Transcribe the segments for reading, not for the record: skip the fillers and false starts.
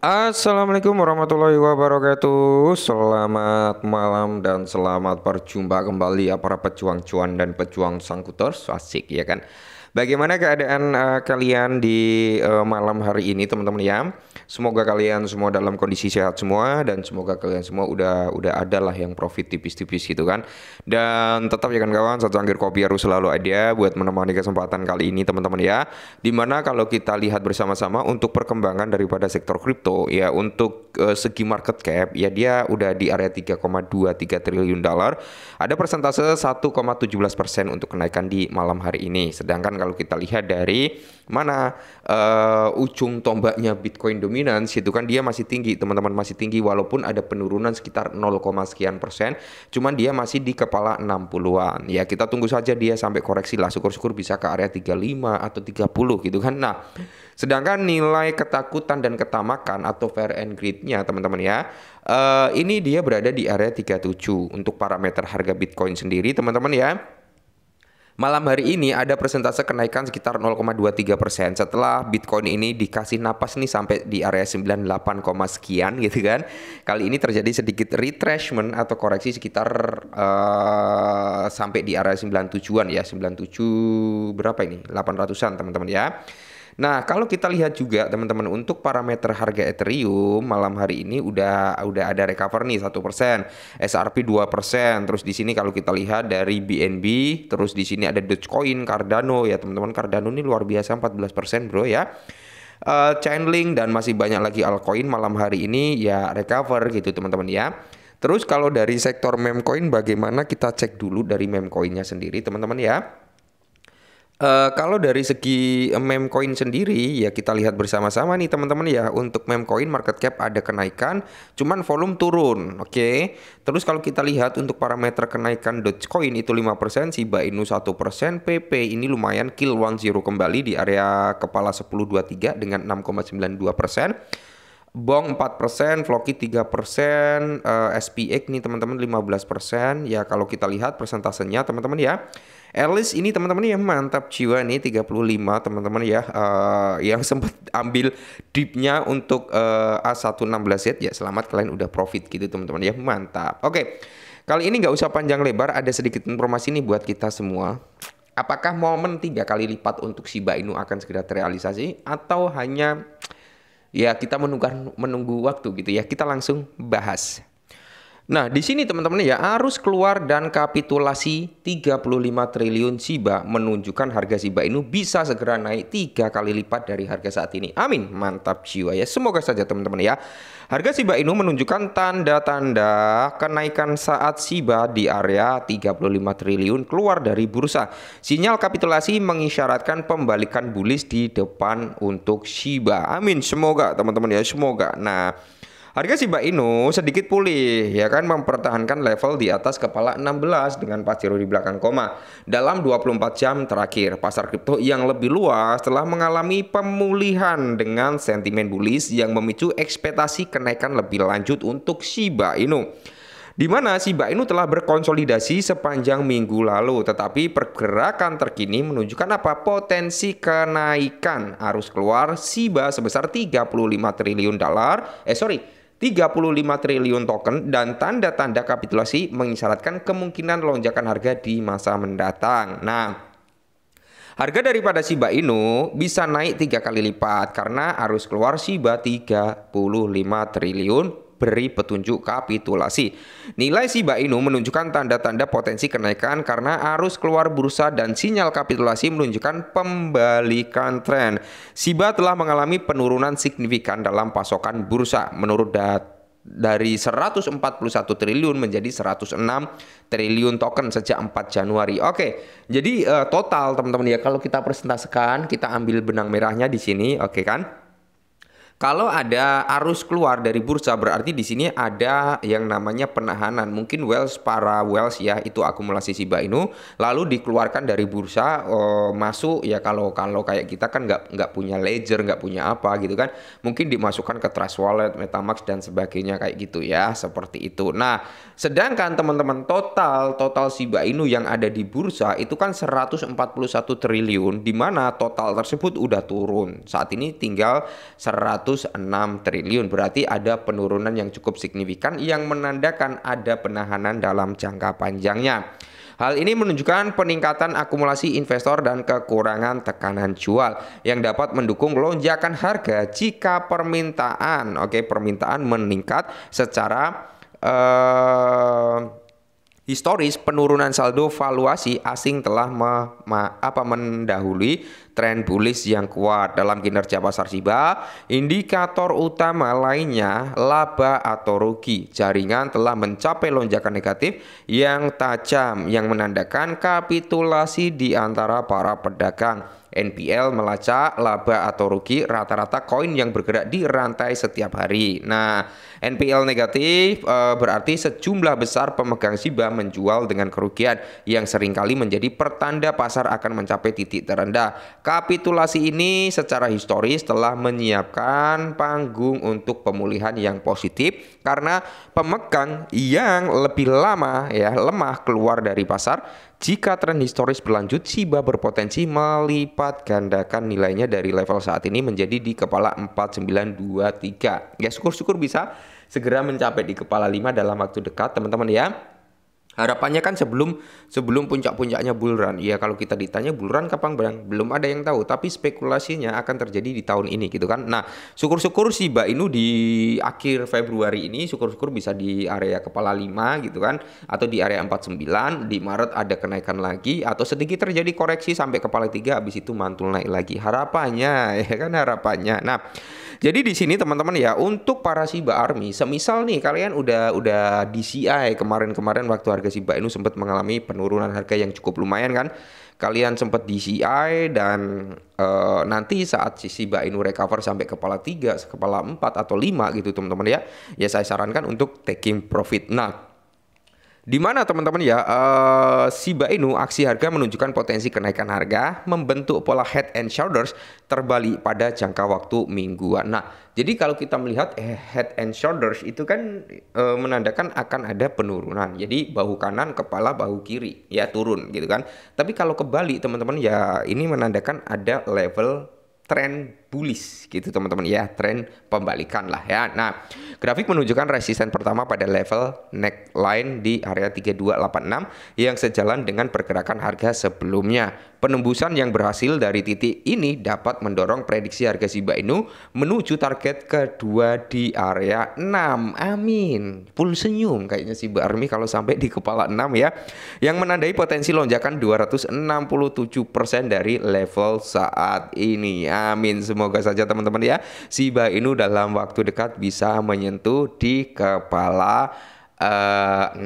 Assalamualaikum warahmatullahi wabarakatuh. Selamat malam dan selamat berjumpa kembali ya para pejuang cuan dan pejuang sangkuters. Asik ya kan. Bagaimana keadaan kalian di malam hari ini teman-teman ya? Semoga kalian semua dalam kondisi sehat semua dan semoga kalian semua udah ada lah yang profit tipis-tipis gitu kan. Dan tetap ya kan kawan, satu cangkir kopi harus selalu ada buat menemani kesempatan kali ini teman-teman ya. Dimana kalau kita lihat bersama-sama untuk perkembangan daripada sektor kripto ya, untuk segi market cap ya dia udah di area 3,23 triliun dolar. Ada persentase 1,17% untuk kenaikan di malam hari ini. Sedangkan kalau kita lihat dari mana ujung tombaknya Bitcoin dominance itu kan dia masih tinggi teman-teman, masih tinggi walaupun ada penurunan sekitar 0, sekian persen, cuman dia masih di kepala 60-an ya. Kita tunggu saja dia sampai koreksi lah, syukur-syukur bisa ke area 35 atau 30 gitu kan. Nah, sedangkan nilai ketakutan dan ketamakan atau fear and greed-nya teman-teman ya, ini dia berada di area 37 untuk parameter harga Bitcoin sendiri teman-teman ya. Malam hari ini ada persentase kenaikan sekitar 0,23% setelah Bitcoin ini dikasih napas nih sampai di area 98, sekian gitu kan. Kali ini terjadi sedikit retracement atau koreksi sekitar sampai di area 97-an ya, 97 berapa ini? 800-an teman-teman ya. Nah, kalau kita lihat juga teman-teman untuk parameter harga Ethereum malam hari ini udah ada recover nih 1%, SRP 2%. Terus di sini kalau kita lihat dari BNB, terus di sini ada Dogecoin, Cardano ya teman-teman. Cardano ini luar biasa 14% bro ya. Chainlink dan masih banyak lagi altcoin malam hari ini ya recover gitu teman-teman ya. Terus kalau dari sektor meme coin bagaimana, kita cek dulu dari meme coinnya sendiri teman-teman ya. Kalau dari segi meme coin sendiri ya kita lihat bersama-sama nih teman-teman ya. Untuk meme coin market cap ada kenaikan, cuman volume turun. Oke. Terus kalau kita lihat untuk parameter kenaikan Dogecoin itu 5%, Shiba Inu 1%, PP ini lumayan kill 10 kembali di area kepala 1023 dengan 6,92%. Bong 4%, Floki 3%, SPX nih teman-teman 15%. Ya kalau kita lihat persentasenya teman-teman ya. Alice ini teman-teman ya mantap jiwa nih 35 teman-teman ya, yang sempat ambil dipnya untuk A116Z ya, selamat kalian udah profit gitu teman-teman ya, mantap. Oke, kali ini nggak usah panjang lebar, ada sedikit informasi nih buat kita semua. Apakah momen 3 kali lipat untuk Shiba Inu akan segera terrealisasi atau hanya ya kita menunggu waktu gitu ya? Kita langsung bahas. Nah, di sini teman-teman ya, arus keluar dan kapitulasi 35 triliun Shiba menunjukkan harga Shiba Inu bisa segera naik 3 kali lipat dari harga saat ini. Amin, mantap jiwa ya. Semoga saja teman-teman ya. Harga Shiba Inu menunjukkan tanda-tanda kenaikan saat Shiba di area 35 triliun keluar dari bursa. Sinyal kapitulasi mengisyaratkan pembalikan bullish di depan untuk Shiba. Amin, semoga teman-teman ya, semoga. Nah, harga Shiba Inu sedikit pulih ya kan, mempertahankan level di atas kepala 16 dengan pasiro di belakang koma. Dalam 24 jam terakhir, pasar kripto yang lebih luas telah mengalami pemulihan dengan sentimen bullish yang memicu ekspektasi kenaikan lebih lanjut untuk Shiba Inu. Di mana Shiba Inu telah berkonsolidasi sepanjang minggu lalu, tetapi pergerakan terkini menunjukkan apa? Potensi kenaikan arus keluar Shiba sebesar 35 triliun dolar. 35 triliun token dan tanda-tanda kapitulasi mengisyaratkan kemungkinan lonjakan harga di masa mendatang. Nah, harga daripada Shiba Inu bisa naik 3 kali lipat karena arus keluar Shiba 35 triliun beri petunjuk kapitulasi. Nilai Shiba Inu menunjukkan tanda-tanda potensi kenaikan karena arus keluar bursa dan sinyal kapitulasi menunjukkan pembalikan tren. Shiba telah mengalami penurunan signifikan dalam pasokan bursa menurut dari 141 triliun menjadi 106 triliun token sejak 4 Januari. Oke, jadi total teman-teman ya, kalau kita presentasikan, kita ambil benang merahnya di sini, oke kan? Kalau ada arus keluar dari bursa berarti di sini ada yang namanya penahanan. Mungkin para whales ya, itu akumulasi Shiba Inu lalu dikeluarkan dari bursa, masuk ya. Kalau kayak kita kan nggak punya ledger, nggak punya apa gitu kan. Mungkin dimasukkan ke Trust Wallet, MetaMask dan sebagainya kayak gitu ya, seperti itu. Nah, sedangkan teman-teman total Shiba Inu yang ada di bursa itu kan 141 triliun, di mana total tersebut udah turun. Saat ini tinggal 100 triliun. Berarti ada penurunan yang cukup signifikan yang menandakan ada penahanan dalam jangka panjangnya. Hal ini menunjukkan peningkatan akumulasi investor dan kekurangan tekanan jual yang dapat mendukung lonjakan harga jika permintaan meningkat secara historis. Penurunan saldo valuasi asing telah mendahului tren bullish yang kuat dalam kinerja pasar Shiba. Indikator utama lainnya, laba atau rugi jaringan, telah mencapai lonjakan negatif yang tajam yang menandakan kapitulasi di antara para pedagang. NPL melacak laba atau rugi rata-rata koin yang bergerak di rantai setiap hari. Nah, NPL negatif berarti sejumlah besar pemegang Shiba menjual dengan kerugian yang seringkali menjadi pertanda pasar akan mencapai titik terendah. Kapitulasi ini secara historis telah menyiapkan panggung untuk pemulihan yang positif karena pemegang yang lebih lama lemah keluar dari pasar. Jika tren historis berlanjut, Shiba berpotensi melipat gandakan nilainya dari level saat ini menjadi di kepala 4923. Ya, syukur-syukur bisa segera mencapai di kepala 5 dalam waktu dekat, teman-teman ya. Harapannya kan sebelum puncak-puncaknya bull run. Ya, kalau kita ditanya bull run kapan bang, belum ada yang tahu. Tapi spekulasinya akan terjadi di tahun ini gitu kan. Nah, syukur-syukur Shiba Inu di akhir Februari ini syukur-syukur bisa di area kepala 5 gitu kan. Atau di area 49. Di Maret ada kenaikan lagi. Atau sedikit terjadi koreksi sampai kepala 3. Habis itu mantul naik lagi. Harapannya ya kan, harapannya. Nah, jadi di sini teman-teman ya, untuk para Shiba Army, semisal nih kalian udah DCI kemarin-kemarin waktu harga Shiba Inu sempat mengalami penurunan harga yang cukup lumayan kan. Kalian sempat DCI dan nanti saat si Shiba Inu recover sampai kepala 3, kepala 4 atau 5 gitu teman-teman ya. Ya saya sarankan untuk taking profit. Nah, di mana teman-teman ya, Shiba Inu aksi harga menunjukkan potensi kenaikan harga, membentuk pola head and shoulders terbalik pada jangka waktu mingguan. Nah, jadi kalau kita melihat head and shoulders itu kan menandakan akan ada penurunan. Jadi bahu kanan, kepala, bahu kiri ya turun gitu kan. Tapi kalau kebalik teman-teman ya, ini menandakan ada level tren bullish gitu teman-teman ya, tren pembalikan lah ya. Nah, grafik menunjukkan resisten pertama pada level neckline di area 3286 yang sejalan dengan pergerakan harga sebelumnya. Penembusan yang berhasil dari titik ini dapat mendorong prediksi harga Shiba Inu menuju target kedua di area 6. Amin. Full senyum kayaknya Shiba Army kalau sampai di kepala 6 ya. Yang menandai potensi lonjakan 267% dari level saat ini. Amin. Semoga saja teman-teman ya, Shiba Inu dalam waktu dekat bisa menyentuh di kepala 6.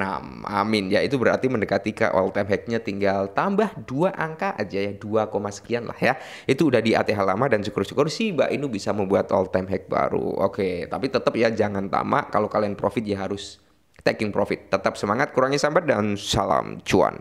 Amin. Ya, itu berarti mendekati ke all time high-nya tinggal tambah 2 angka aja ya, 2, sekian lah ya. Itu udah di ATH lama dan syukur-syukur Shiba Inu bisa membuat all time high baru. Oke, tapi tetap ya jangan tamak. Kalau kalian profit ya harus taking profit. Tetap semangat, kurangi sabar dan salam cuan.